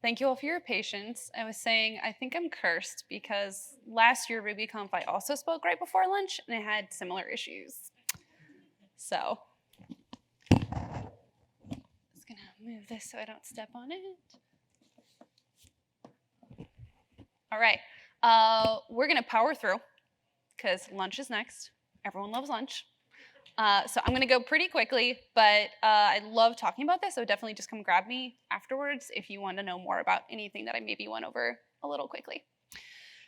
Thank you all for your patience. I was saying I think I'm cursed because last year RubyConf I also spoke right before lunch and I had similar issues. So, I'm just gonna move this so I don't step on it. All right, we're gonna power through because lunch is next. Everyone loves lunch. So I'm gonna go pretty quickly, but I love talking about this, so definitely just come grab me afterwards if you want to know more about anything that I maybe went over a little quickly.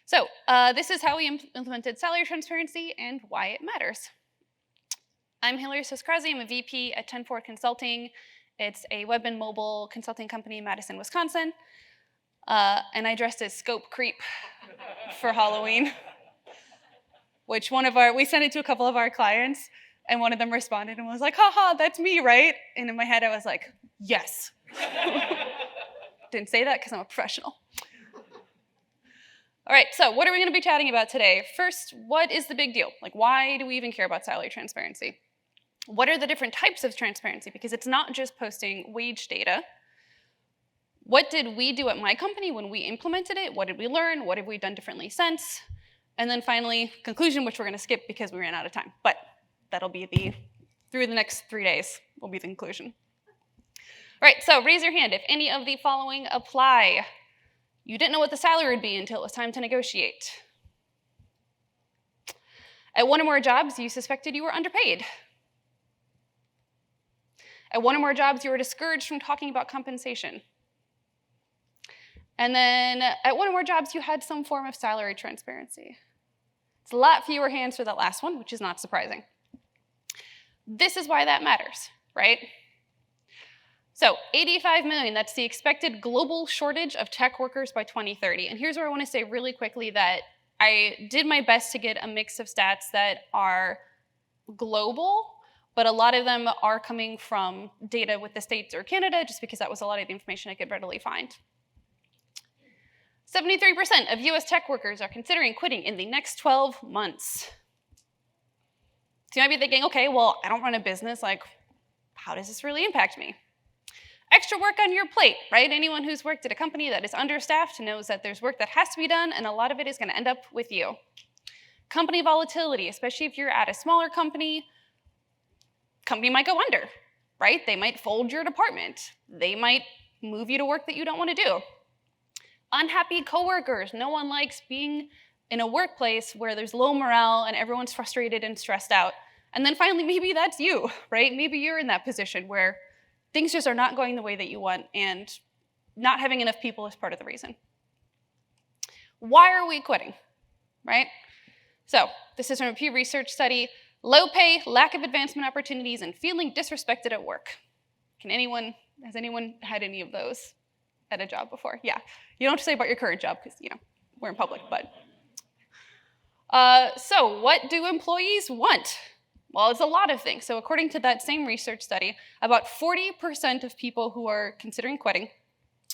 So this is how we implemented salary transparency and why it matters. I'm Hilary Krause. I'm a VP at 10-4 Consulting. It's a web and mobile consulting company in Madison, Wisconsin. And I dressed as Scope Creep for Halloween, which we sent it to a couple of our clients, and one of them responded and was like, haha, that's me, right? And in my head, I was like, yes. Didn't say that because I'm a professional. All right, so what are we going to be chatting about today? First, what is the big deal? Like, why do we even care about salary transparency? What are the different types of transparency? Because it's not just posting wage data. What did we do at my company when we implemented it? What did we learn? What have we done differently since? And then finally, conclusion, which we're going to skip because we ran out of time. But that'll be through the next 3 days, will be the conclusion. All right, so raise your hand if any of the following apply. You didn't know what the salary would be until it was time to negotiate. At one or more jobs, you suspected you were underpaid. At one or more jobs, you were discouraged from talking about compensation. And then at one or more jobs, you had some form of salary transparency. It's a lot fewer hands for that last one, which is not surprising. This is why that matters, right? So 85 million, that's the expected global shortage of tech workers by 2030. And here's where I want to say really quickly that I did my best to get a mix of stats that are global, but a lot of them are coming from data with the States or Canada, just because that was a lot of the information I could readily find. 73% of US tech workers are considering quitting in the next 12 months. So you might be thinking, okay, well, I don't run a business, like, how does this really impact me? Extra work on your plate, right? Anyone who's worked at a company that is understaffed knows that there's work that has to be done, and a lot of it is gonna end up with you. Company volatility, especially if you're at a smaller company might go under, right? They might fold your department. They might move you to work that you don't wanna do. Unhappy coworkers. No one likes being in a workplace where there's low morale and everyone's frustrated and stressed out. And then finally, maybe that's you, right? Maybe you're in that position where things just are not going the way that you want, and not having enough people is part of the reason. Why are we quitting, right? So this is from a Pew Research study. Low pay, lack of advancement opportunities, and feeling disrespected at work. Has anyone had any of those at a job before? Yeah. You don't have to say about your current job because, we're in public, but. So what do employees want? Well, it's a lot of things. So according to that same research study, about 40% of people who are considering quitting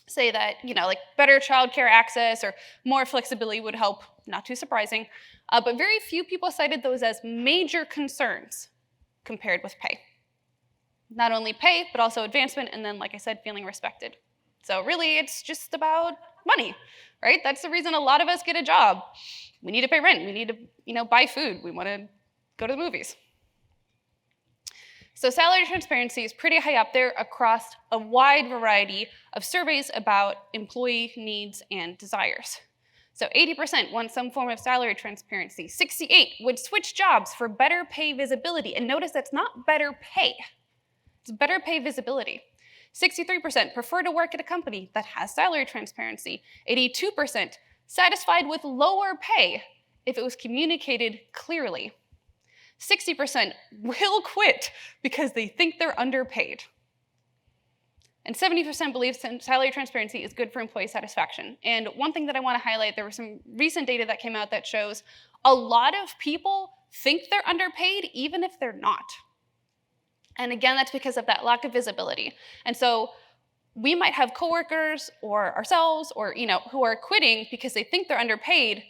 say that, like better childcare access or more flexibility would help, not too surprising. But very few people cited those as major concerns compared with pay. Not only pay, but also advancement, and then, like I said, feeling respected. So really, it's just about money, right? That's the reason a lot of us get a job. We need to pay rent. We need to, buy food. We want to go to the movies. So salary transparency is pretty high up there across a wide variety of surveys about employee needs and desires. So 80% want some form of salary transparency. 68% would switch jobs for better pay visibility. And notice that's not better pay. It's better pay visibility. 63% prefer to work at a company that has salary transparency. 82% satisfied with lower pay if it was communicated clearly. 60% will quit because they think they're underpaid. And 70% believe salary transparency is good for employee satisfaction. And one thing that I want to highlight, there was some recent data that came out that shows a lot of people think they're underpaid even if they're not. And again, that's because of that lack of visibility. And so we might have coworkers or ourselves or who are quitting because they think they're underpaid,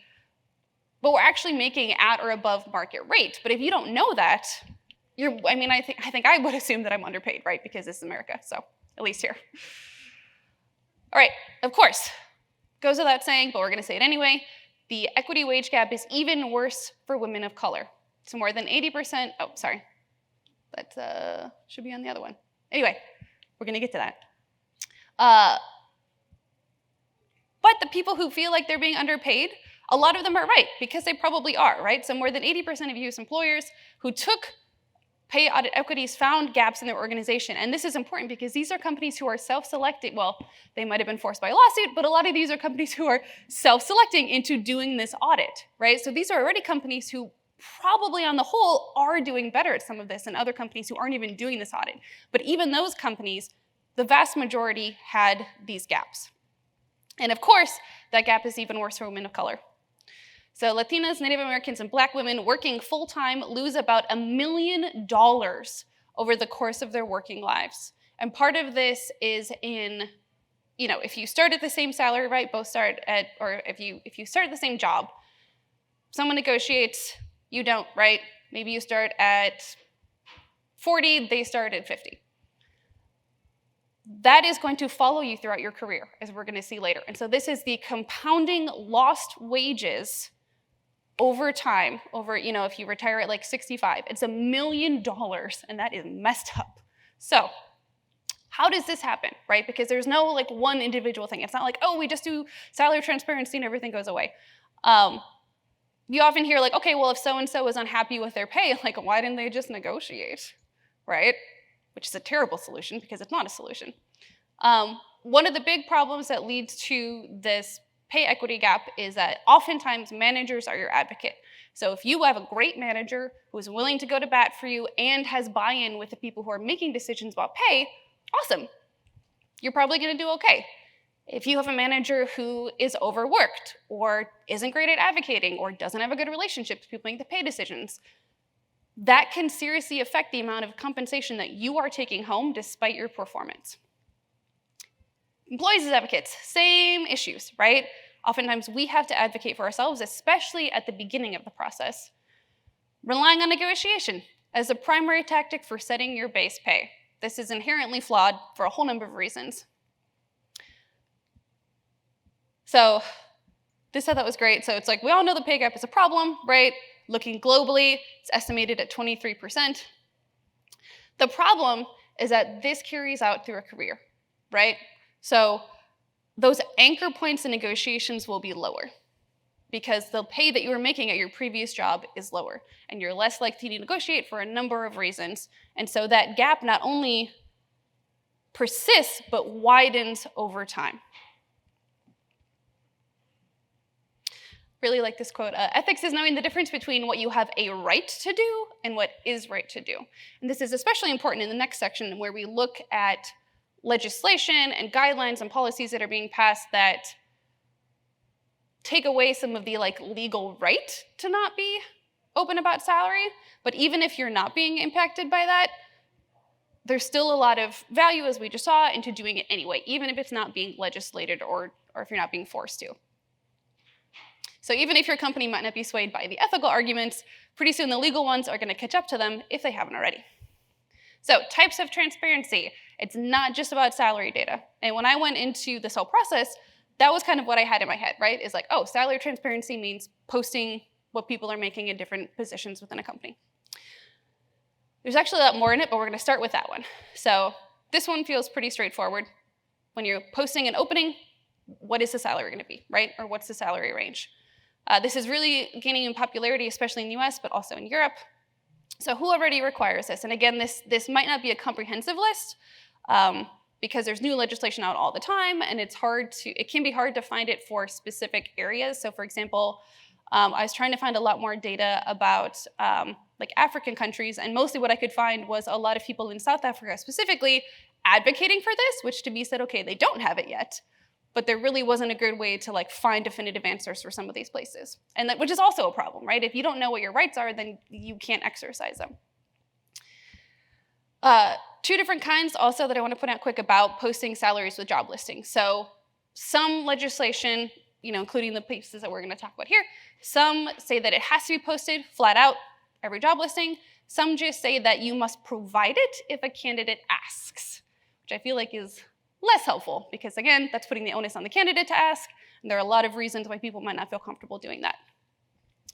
but we're actually making at or above market rate. But if you don't know that, I think I would assume that I'm underpaid, right? Because this is America, so at least here. All right, of course, goes without saying, but we're going to say it anyway, the equity wage gap is even worse for women of color. So more than 80%, oh, sorry, that should be on the other one. Anyway, we're going to get to that. But the people who feel like they're being underpaid, a lot of them are right, because they probably are, right? So more than 80% of US employers who took pay audit equities found gaps in their organization. And this is important because these are companies who are self-selecting. Well, they might have been forced by a lawsuit, but a lot of these are companies who are self-selecting into doing this audit, right? So these are already companies who probably on the whole are doing better at some of this than other companies who aren't even doing this audit. But even those companies, the vast majority had these gaps. And of course, that gap is even worse for women of color. So Latinas, Native Americans, and Black women working full-time lose about $1 million over the course of their working lives. And part of this is in, if you start at the same salary, right, both start at, or if you start at the same job, someone negotiates, you don't, right? Maybe you start at 40, they start at 50. That is going to follow you throughout your career, as we're going to see later. And so this is the compounding lost wages over time, if you retire at like 65, it's $1 million, and that is messed up. So how does this happen, right? Because there's no like one individual thing. It's not like, oh, we just do salary transparency and everything goes away. You often hear like, okay, well, if so-and-so is unhappy with their pay, like, why didn't they just negotiate, right? Which is a terrible solution because it's not a solution. One of the big problems that leads to this pay equity gap is that oftentimes managers are your advocate. So if you have a great manager who is willing to go to bat for you and has buy-in with the people who are making decisions about pay, awesome. You're probably going to do okay. If you have a manager who is overworked or isn't great at advocating or doesn't have a good relationship with people making the pay decisions, that can seriously affect the amount of compensation that you are taking home despite your performance. Employees as advocates, same issues, right? Oftentimes we have to advocate for ourselves, especially at the beginning of the process. Relying on negotiation as a primary tactic for setting your base pay. This is inherently flawed for a whole number of reasons. So this I thought was great. So it's like, we all know the pay gap is a problem, right? Looking globally, it's estimated at 23%. The problem is that this carries out through a career, right? So those anchor points in negotiations will be lower because the pay that you were making at your previous job is lower, and you're less likely to negotiate for a number of reasons. And so that gap not only persists, but widens over time. Really like this quote, ethics is knowing the difference between what you have a right to do and what is right to do. And this is especially important in the next section where we look at legislation and guidelines and policies that are being passed that take away some of the legal right to not be open about salary. But even if you're not being impacted by that, there's still a lot of value, as we just saw, into doing it anyway, even if it's not being legislated or if you're not being forced to. So even if your company might not be swayed by the ethical arguments, pretty soon the legal ones are going to catch up to them if they haven't already. So types of transparency. It's not just about salary data. And when I went into this whole process, that was kind of what I had in my head, right? Is like, oh, salary transparency means posting what people are making in different positions within a company. There's actually a lot more in it, but we're going to start with that one. So this one feels pretty straightforward. When you're posting an opening, what is the salary going to be, right? Or what's the salary range? This is really gaining in popularity, especially in the US, but also in Europe. So who already requires this? And again, this might not be a comprehensive list because there's new legislation out all the time, and it can be hard to find it for specific areas. So for example, I was trying to find a lot more data about African countries, and mostly what I could find was a lot of people in South Africa specifically advocating for this, which to me said, okay, they don't have it yet. But there really wasn't a good way to find definitive answers for some of these places. And which is also a problem, right? If you don't know what your rights are, then you can't exercise them. Two different kinds also that I want to point out quick about posting salaries with job listings. So some legislation, including the pieces that we're going to talk about here, some say that it has to be posted flat out, every job listing. Some just say that you must provide it if a candidate asks, which I feel like is less helpful because, again, that's putting the onus on the candidate to ask, and there are a lot of reasons why people might not feel comfortable doing that.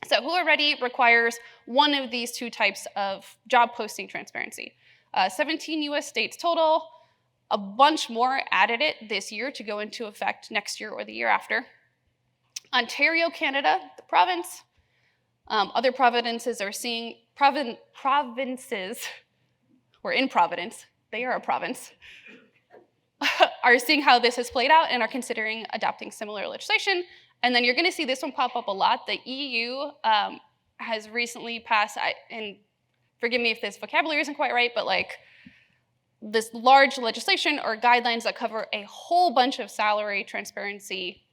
So who already requires one of these two types of job posting transparency? 17 US states total, a bunch more added it this year to go into effect next year or the year after. Ontario, Canada, the province, other provinces are seeing, provinces, or in Providence, they are a province, are seeing how this has played out and are considering adopting similar legislation. And then you're going to see this one pop up a lot. The EU has recently passed, and forgive me if this vocabulary isn't quite right, but like this large legislation or guidelines that cover a whole bunch of salary transparency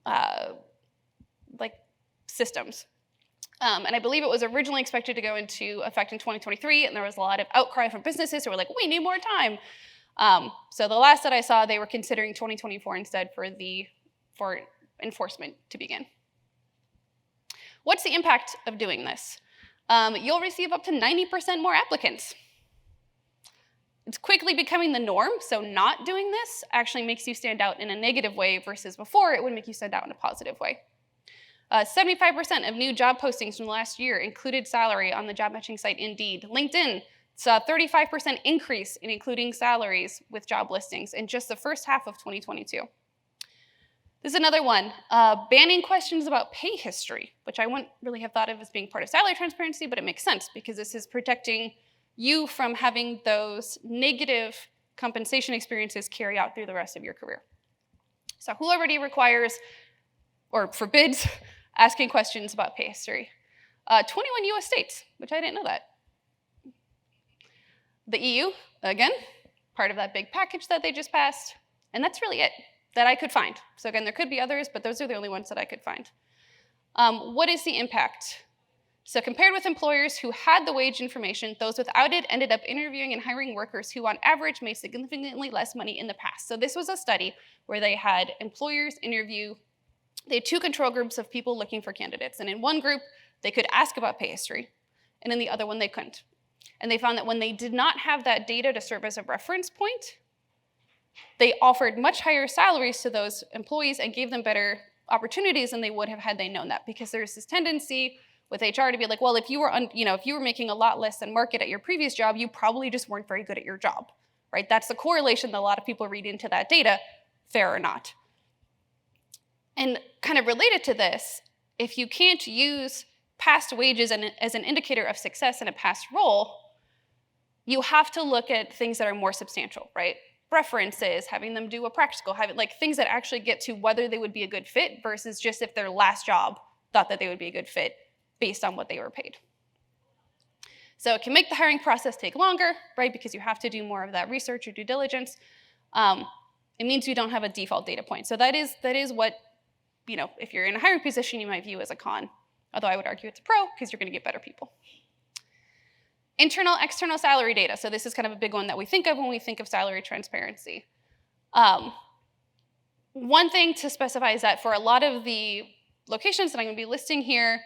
like systems. And I believe it was originally expected to go into effect in 2023, and there was a lot of outcry from businesses who were like, we need more time. So the last that I saw, they were considering 2024 instead for enforcement to begin. What's the impact of doing this? You'll receive up to 90% more applicants. It's quickly becoming the norm, so not doing this actually makes you stand out in a negative way versus before it would make you stand out in a positive way. 75% of new job postings from last year included salary on the job matching site Indeed. LinkedIn saw a 35% increase in including salaries with job listings in just the first half of 2022. This is another one, banning questions about pay history, which I wouldn't really have thought of as being part of salary transparency, but it makes sense because this is protecting you from having those negative compensation experiences carry out through the rest of your career. So who already requires or forbids asking questions about pay history? 21 US states, which I didn't know that. The EU, again, part of that big package that they just passed, and that's really it that I could find. So again, there could be others, but those are the only ones that I could find. What is the impact? So compared with employers who had the wage information, those without it ended up interviewing and hiring workers who on average made significantly less money in the past. So this was a study where they had employers interview, they had two control groups of people looking for candidates. And in one group, they could ask about pay history, and in the other one, they couldn't. And they found that when they did not have that data to serve as a reference point, they offered much higher salaries to those employees and gave them better opportunities than they would have had they known that, because there's this tendency with HR to be like, well, if you were making a lot less than market at your previous job, you probably just weren't very good at your job, right? That's the correlation that a lot of people read into that data, fair or not. And kind of related to this, if you can't use past wages as an indicator of success in a past role, you have to look at things that are more substantial, right? References, having them do a practical, things that actually get to whether they would be a good fit versus just if their last job thought that they would be a good fit based on what they were paid. So it can make the hiring process take longer, right? Because you have to do more of that research or due diligence. It means you don't have a default data point. So that is what, if you're in a hiring position, you might view as a con. Although I would argue it's a pro because you're going to get better people. Internal, external salary data. So this is kind of a big one that we think of when we think of salary transparency. One thing to specify is that for a lot of the locations that I'm going to be listing here,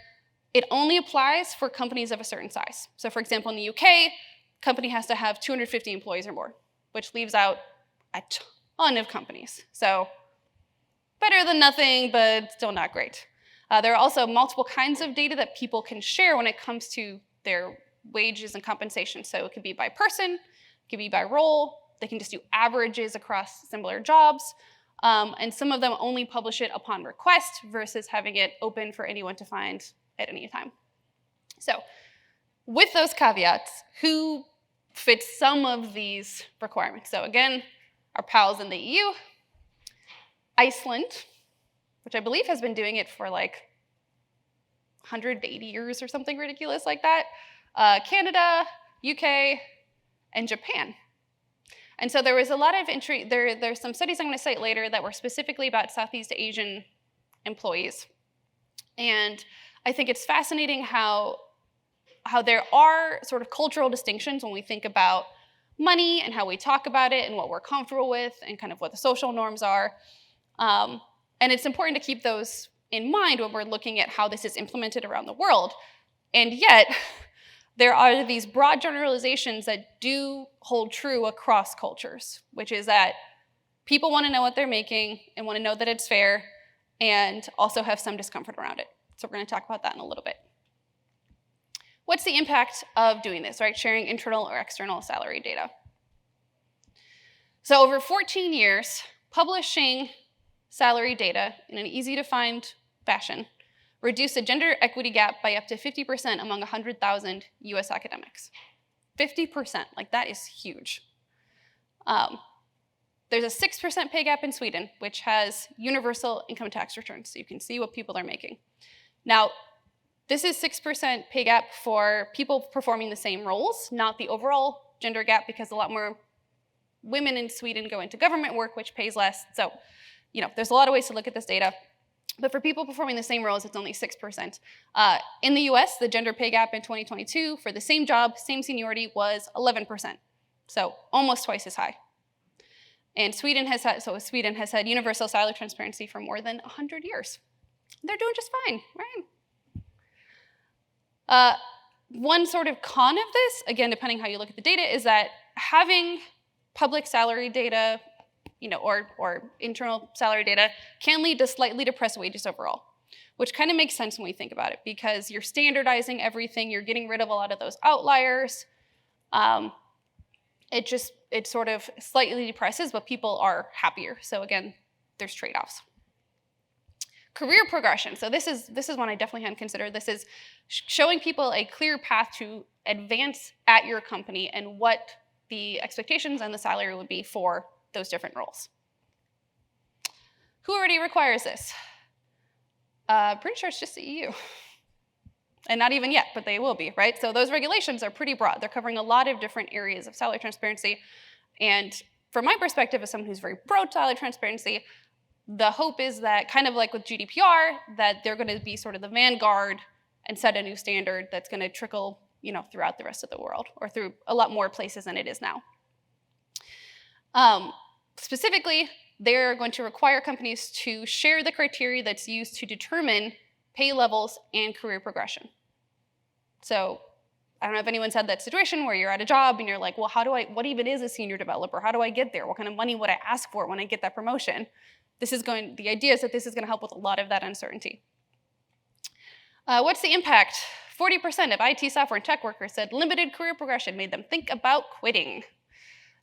it only applies for companies of a certain size. So for example, in the UK, company has to have 250 employees or more, which leaves out a ton of companies. So better than nothing, but still not great. There are also multiple kinds of data that people can share when it comes to their wages and compensation. So it could be by person, it could be by role, they can just do averages across similar jobs, and some of them only publish it upon request versus having it open for anyone to find at any time. So with those caveats, who fits some of these requirements? So again, our pals in the EU, Iceland, which I believe has been doing it for like 180 years or something ridiculous like that, Canada, UK, and Japan. And so there was a lot of entry, there's some studies I'm going to cite later that were specifically about Southeast Asian employees. And I think it's fascinating how there are sort of cultural distinctions when we think about money and how we talk about it and what we're comfortable with and kind of what the social norms are. And it's important to keep those in mind when we're looking at how this is implemented around the world. And yet, there are these broad generalizations that do hold true across cultures, which is that People want to know what they're making and want to know that it's fair and also have some discomfort around it. So we're going to talk about that in a little bit. What's the impact of doing this, right? Sharing internal or external salary data. So over 14 years, publishing salary data in an easy-to-find fashion reduced the gender equity gap by up to 50% among 100,000 US academics. 50%, like that is huge. There's a 6% pay gap in Sweden, which has universal income tax returns, so you can see what people are making. Now, this is 6% pay gap for people performing the same roles, not the overall gender gap, because a lot more women in Sweden go into government work, which pays less. So, there's a lot of ways to look at this data. But for people performing the same roles, it's only 6%. In the US, the gender pay gap in 2022 for the same job, same seniority, was 11%. So almost twice as high. And Sweden has had universal salary transparency for more than 100 years. They're doing just fine, right? One sort of con of this, again, depending how you look at the data, is that having public salary data, or internal salary data can lead to slightly depressed wages overall, which kind of makes sense when we think about it, because you're standardizing everything, you're getting rid of a lot of those outliers. It sort of slightly depresses, but people are happier. So again, there's trade-offs. Career progression. So this is one I definitely hadn't considered. This is showing people a clear path to advance at your company and what the expectations and the salary would be for those different roles. Who already requires this? Pretty sure it's just the EU. And not even yet, but they will be, right? So those regulations are pretty broad. They're covering a lot of different areas of salary transparency. And from my perspective as someone who's very pro salary transparency, the hope is that, kind of like with GDPR, that they're going to be sort of the vanguard and set a new standard that's going to trickle, throughout the rest of the world, or through a lot more places than it is now. Specifically, they're going to require companies to share the criteria that's used to determine pay levels and career progression. So I don't know if anyone's had that situation where you're at a job and you're like, well, what even is a senior developer? How do I get there? What kind of money would I ask for when I get that promotion? The idea is that this is going to help with a lot of that uncertainty. What's the impact? 40% of IT software and tech workers said limited career progression made them think about quitting.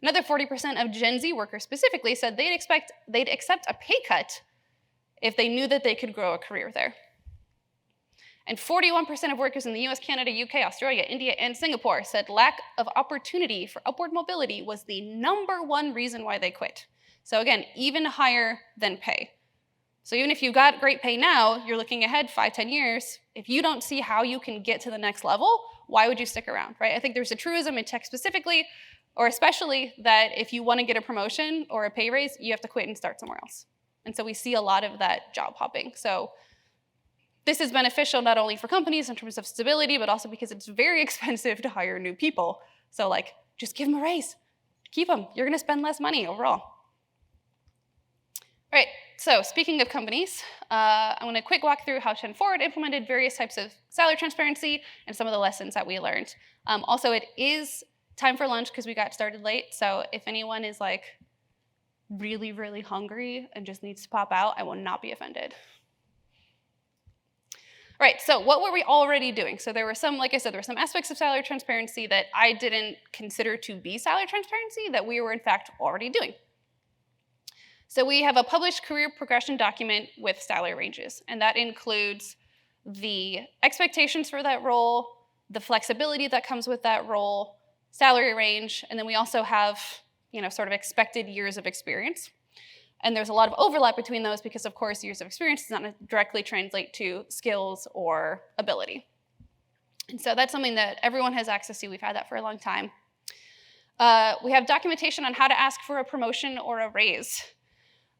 Another 40% of Gen Z workers specifically said they'd accept a pay cut if they knew that they could grow a career there. And 41% of workers in the US, Canada, UK, Australia, India, and Singapore said lack of opportunity for upward mobility was the #1 reason why they quit. So again, even higher than pay. So even if you've got great pay now, you're looking ahead 5-10 years. If you don't see how you can get to the next level, why would you stick around, right? I think there's a truism in tech specifically, or especially, that if you want to get a promotion or a pay raise, you have to quit and start somewhere else. And so we see a lot of that job hopping. So this is beneficial not only for companies in terms of stability, but also because it's very expensive to hire new people. So just give them a raise. Keep them. You're going to spend less money overall. All right, so speaking of companies, I'm going to quick walk through how 10 Forward implemented various types of salary transparency and some of the lessons that we learned. Also, it is time for lunch because we got started late. So if anyone is really, really hungry and just needs to pop out, I will not be offended. All right, so what were we already doing? So there were some, like I said, there were some aspects of salary transparency that I didn't consider to be salary transparency that we were in fact already doing. So we have a published career progression document with salary ranges, and that includes the expectations for that role, the flexibility that comes with that role, salary range, and then we also have, sort of expected years of experience. And there's a lot of overlap between those because, of course, years of experience does not directly translate to skills or ability. And so that's something that everyone has access to. We've had that for a long time. We have documentation on how to ask for a promotion or a raise.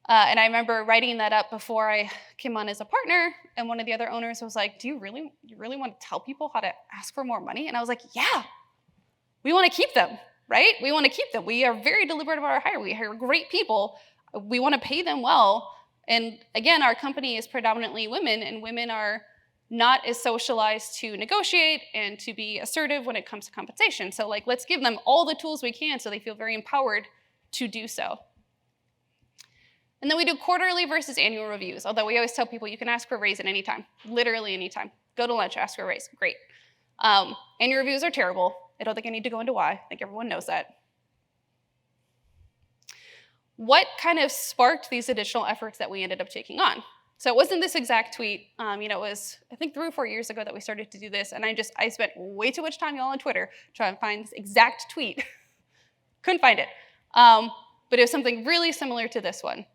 And I remember writing that up before I came on as a partner, and one of the other owners was like, you really want to tell people how to ask for more money? And I was like, yeah, we want to keep them, right? We want to keep them. We are very deliberate about our hire. We hire great people. We want to pay them well. And again, our company is predominantly women, and women are not as socialized to negotiate and to be assertive when it comes to compensation. So let's give them all the tools we can so they feel very empowered to do so. And then we do quarterly versus annual reviews, although we always tell people you can ask for a raise at any time, literally any time. Go to lunch, ask for a raise, great. Annual reviews are terrible. I don't think I need to go into why. I think everyone knows that. What kind of sparked these additional efforts that we ended up taking on? So it wasn't this exact tweet. It was, I think, 3 or 4 years ago that we started to do this, and I spent way too much time, y'all, on Twitter trying to find this exact tweet. Couldn't find it. But it was something really similar to this one.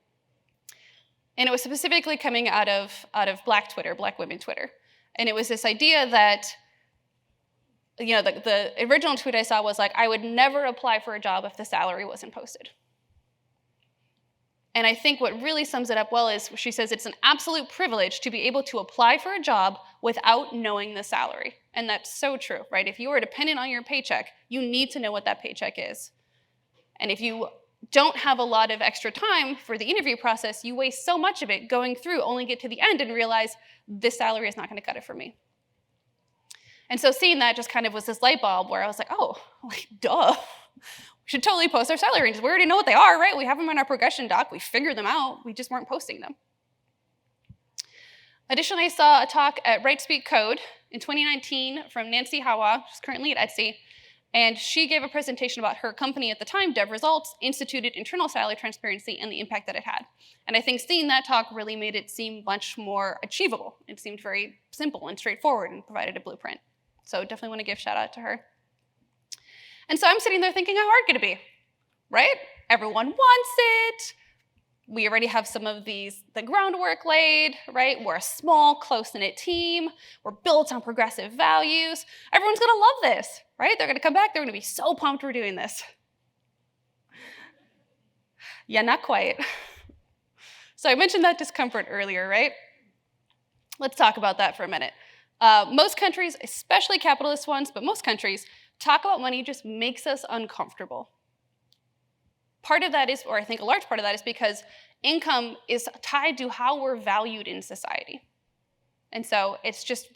And it was specifically coming out of Black Twitter, Black women Twitter. And it was this idea that, the original tweet I saw was like, I would never apply for a job if the salary wasn't posted. And I think what really sums it up well is she says it's an absolute privilege to be able to apply for a job without knowing the salary. And that's so true, right? If you are dependent on your paycheck, you need to know what that paycheck is. And if you don't have a lot of extra time for the interview process, you waste so much of it going through, only get to the end and realize this salary is not going to cut it for me. And so seeing that just kind of was this light bulb where I was like, oh, duh. We should totally post our salary ranges. We already know what they are, right? We have them in our progression doc. We figured them out. We just weren't posting them. Additionally, I saw a talk at Right Speak Code in 2019 from Nancy Hawa, who's currently at Etsy. And she gave a presentation about her company at the time, Dev Results, instituted internal salary transparency and the impact that it had. And I think seeing that talk really made it seem much more achievable. It seemed very simple and straightforward and provided a blueprint. So definitely want to give shout out to her. And so I'm sitting there thinking, how hard could it be, right? Everyone wants it. We already have some of the groundwork laid, right? We're a small, close-knit team. We're built on progressive values. Everyone's gonna love this, right? They're gonna come back, they're gonna be so pumped we're doing this. Yeah, not quite. So I mentioned that discomfort earlier, right? Let's talk about that for a minute. Most countries, especially capitalist ones, but most countries, talk about money just makes us uncomfortable. Part of that is, or I think a large part of that is because income is tied to how we're valued in society. And so it's just,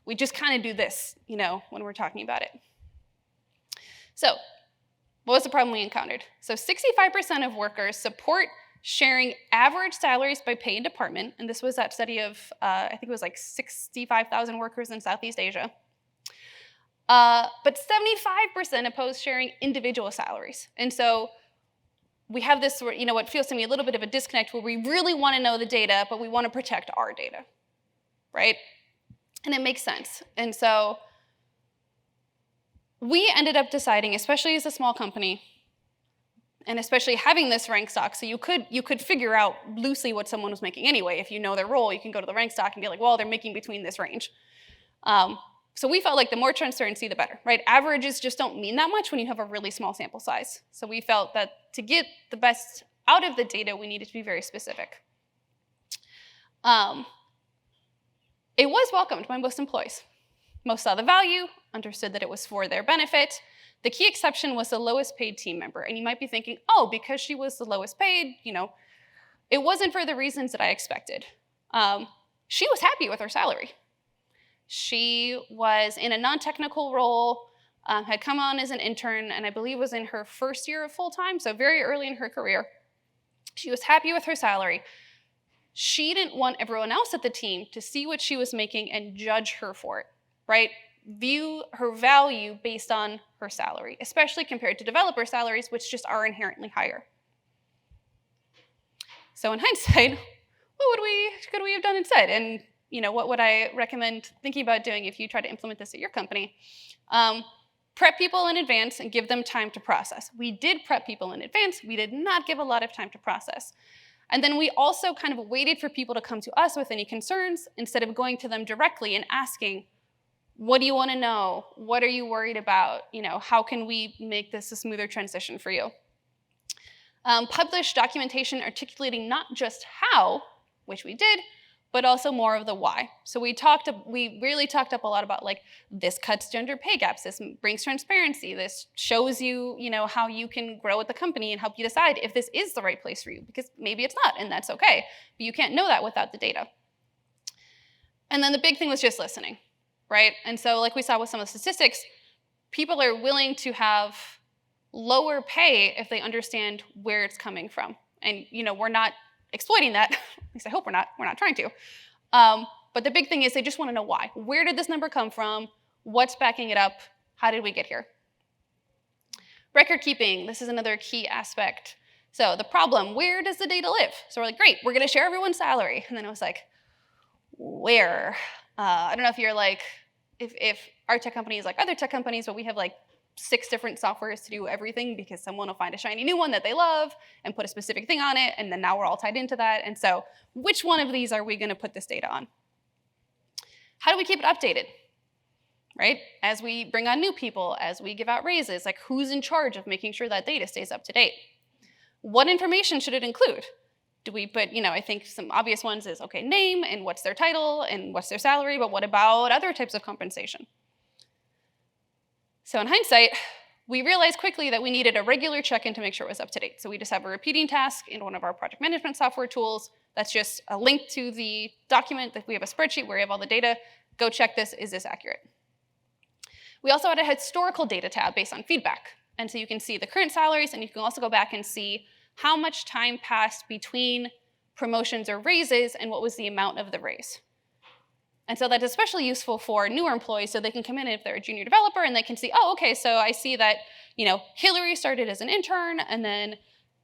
we just kind of do this, when we're talking about it. So what was the problem we encountered? So 65% of workers support sharing average salaries by pay and department, and this was that study of, I think it was like 65,000 workers in Southeast Asia. But 75% oppose sharing individual salaries. And so we have this, what feels to me a little bit of a disconnect where we really want to know the data, but we want to protect our data, right? And it makes sense. And so we ended up deciding, especially as a small company, and especially having this rank stock, so you could figure out loosely what someone was making anyway. If you know their role, you can go to the rank stock and be like, well, they're making between this range. So we felt like the more transparency, the better, right? Averages just don't mean that much when you have a really small sample size. So we felt that to get the best out of the data, we needed to be very specific. It was welcomed by most employees. Most saw the value, understood that it was for their benefit. The key exception was the lowest paid team member. And you might be thinking, oh, because she was the lowest paid, it wasn't for the reasons that I expected. She was happy with her salary. She was in a non-technical role, had come on as an intern, and I believe was in her first year of full-time, so very early in her career. She was happy with her salary. She didn't want everyone else at the team to see what she was making and judge her for it, right? View her value based on her salary, especially compared to developer salaries, which just are inherently higher. So in hindsight, what could we have done instead? And what would I recommend thinking about doing if you try to implement this at your company? Prep people in advance and give them time to process. We did prep people in advance. We did not give a lot of time to process. And then we also kind of waited for people to come to us with any concerns instead of going to them directly and asking, what do you want to know? What are you worried about? How can we make this a smoother transition for you? Publish documentation articulating not just how, which we did, but also more of the why. So we really talked up a lot about this cuts gender pay gaps, this brings transparency, this shows you, how you can grow at the company and help you decide if this is the right place for you, because maybe it's not, and that's okay. But you can't know that without the data. And then the big thing was just listening, right? And so like we saw with some of the statistics, people are willing to have lower pay if they understand where it's coming from. And we're not exploiting that. At least I hope we're not. We're not trying to. But the big thing is they just want to know why. Where did this number come from? What's backing it up? How did we get here? Record keeping, this is another key aspect. So the problem, where does the data live? So we're like, great, we're going to share everyone's salary. And then I was like, where? I don't know if you're like, if our tech company is like other tech companies, but we have like 6 different softwares to do everything because someone will find a shiny new one that they love and put a specific thing on it, and then now we're all tied into that. And so which one of these are we going to put this data on? How do we keep it updated? Right? As we bring on new people, as we give out raises, like who's in charge of making sure that data stays up to date? What information should it include? Do we put, I think some obvious ones is, okay, name and what's their title and what's their salary, but what about other types of compensation? So in hindsight, we realized quickly that we needed a regular check-in to make sure it was up to date. So we just have a repeating task in one of our project management software tools. That's just a link to the document that we have a spreadsheet where we have all the data. Go check this, is this accurate? We also had a historical data tab based on feedback. And so you can see the current salaries, and you can also go back and see how much time passed between promotions or raises and what was the amount of the raise. And so that's especially useful for newer employees, so they can come in if they're a junior developer and they can see, oh, okay, so I see that Hilary started as an intern, and then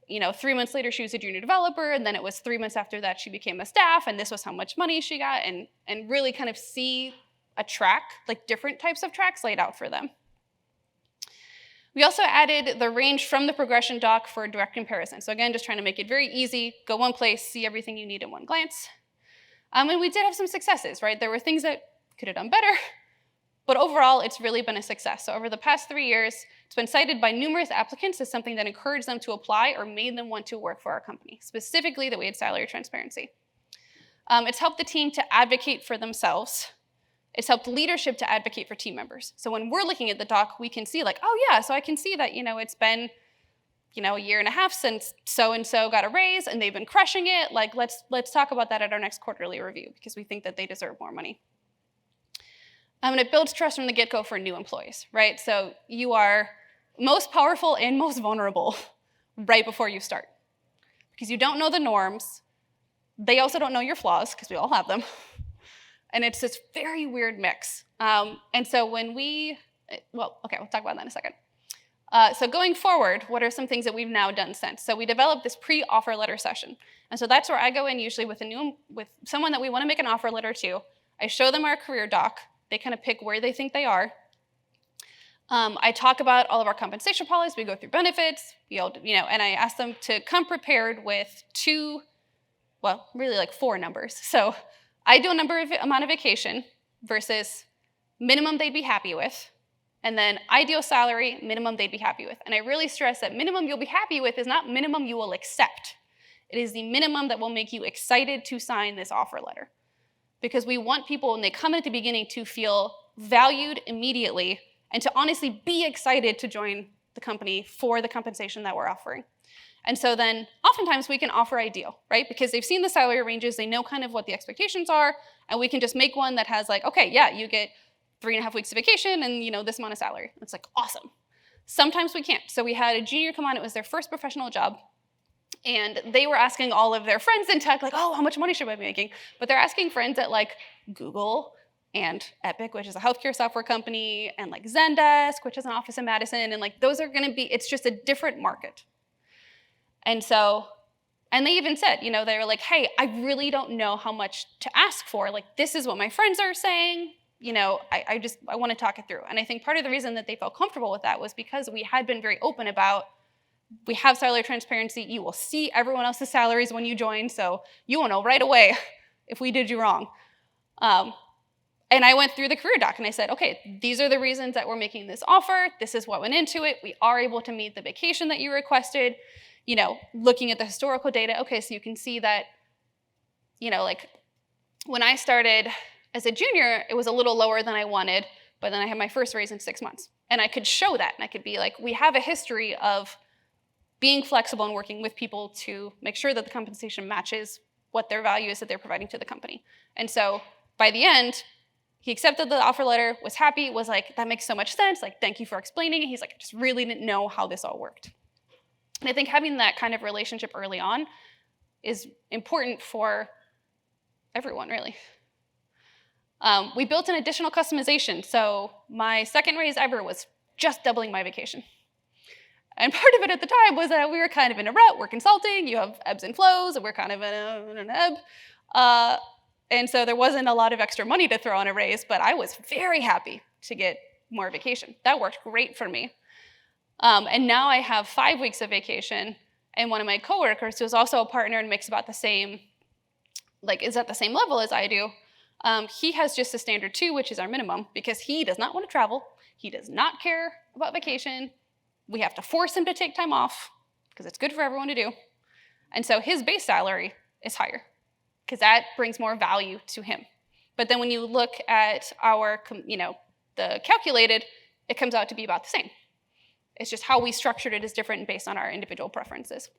3 months later she was a junior developer, and then it was 3 months after that she became a staff, and this was how much money she got, and really kind of see a track, like different types of tracks laid out for them. We also added the range from the progression doc for direct comparison. So again, just trying to make it very easy, go one place, see everything you need in one glance. And we did have some successes, right? There were things that could have done better, but overall, it's really been a success. So over the past 3 years, it's been cited by numerous applicants as something that encouraged them to apply or made them want to work for our company, specifically that we had salary transparency. It's helped the team to advocate for themselves. It's helped leadership to advocate for team members. So when we're looking at the doc, we can see like, oh yeah, so I can see that, it's been, a year and a half since so-and-so got a raise and they've been crushing it. Like, let's talk about that at our next quarterly review because we think that they deserve more money. And it builds trust from the get-go for new employees, right? So you are most powerful and most vulnerable right before you start because you don't know the norms. They also don't know your flaws because we all have them. And it's this very weird mix. And so when we'll talk about that in a second. So going forward, what are some things that we've now done since? So we developed this pre-offer letter session. And so that's where I go in usually with someone that we want to make an offer letter to. I show them our career doc. They kind of pick where they think they are. I talk about all of our compensation policies. We go through benefits, and I ask them to come prepared with 4 numbers. So I do amount of vacation versus minimum they'd be happy with, and then ideal salary, minimum they'd be happy with. And I really stress that minimum you'll be happy with is not minimum you will accept. It is the minimum that will make you excited to sign this offer letter. Because we want people, when they come in at the beginning, to feel valued immediately and to honestly be excited to join the company for the compensation that we're offering. And so then oftentimes we can offer ideal, right? Because they've seen the salary ranges, they know kind of what the expectations are, and we can just make one that has like, okay, yeah, you get 3.5 weeks of vacation and this amount of salary. It's like, awesome. Sometimes we can't. So we had a junior come on, it was their first professional job, and they were asking all of their friends in tech, like, oh, how much money should I be making? But they're asking friends at like Google and Epic, which is a healthcare software company, and like Zendesk, which is an office in Madison, and like those are gonna be, it's just a different market. And they even said, they were like, hey, I really don't know how much to ask for. Like, this is what my friends are saying. I want to talk it through. And I think part of the reason that they felt comfortable with that was because we had been very open about, we have salary transparency. You will see everyone else's salaries when you join, so you will know right away if we did you wrong. And I went through the career doc and I said, okay, these are the reasons that we're making this offer. This is what went into it. We are able to meet the vacation that you requested. Looking at the historical data, okay, so you can see that, like when I started as a junior, it was a little lower than I wanted, but then I had my first raise in 6 months. And I could show that, and I could be like, we have a history of being flexible and working with people to make sure that the compensation matches what their value is that they're providing to the company. And so by the end, he accepted the offer letter, was happy, was like, that makes so much sense, like, thank you for explaining it. He's like, I just really didn't know how this all worked. And I think having that kind of relationship early on is important for everyone, really. We built an additional customization. So my second raise ever was just doubling my vacation. And part of it at the time was that we were kind of in a rut. We're consulting. You have ebbs and flows, and we're kind of in an ebb. And so there wasn't a lot of extra money to throw on a raise, but I was very happy to get more vacation. That worked great for me. And now I have 5 weeks of vacation, and one of my coworkers, who's also a partner and makes about the same, is at the same level as I do, he has just a standard 2, which is our minimum, because he does not want to travel. He does not care about vacation. We have to force him to take time off, because it's good for everyone to do. And so his base salary is higher, because that brings more value to him. But then when you look at our, the calculated, it comes out to be about the same. It's just how we structured it is different based on our individual preferences.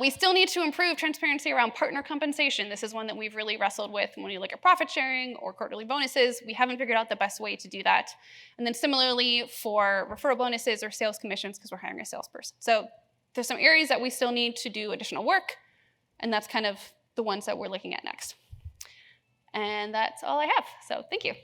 We still need to improve transparency around partner compensation. This is one that we've really wrestled with when you look at profit sharing or quarterly bonuses. We haven't figured out the best way to do that. And then similarly for referral bonuses or sales commissions, because we're hiring a salesperson. So there's some areas that we still need to do additional work, and that's kind of the ones that we're looking at next. And that's all I have, so thank you.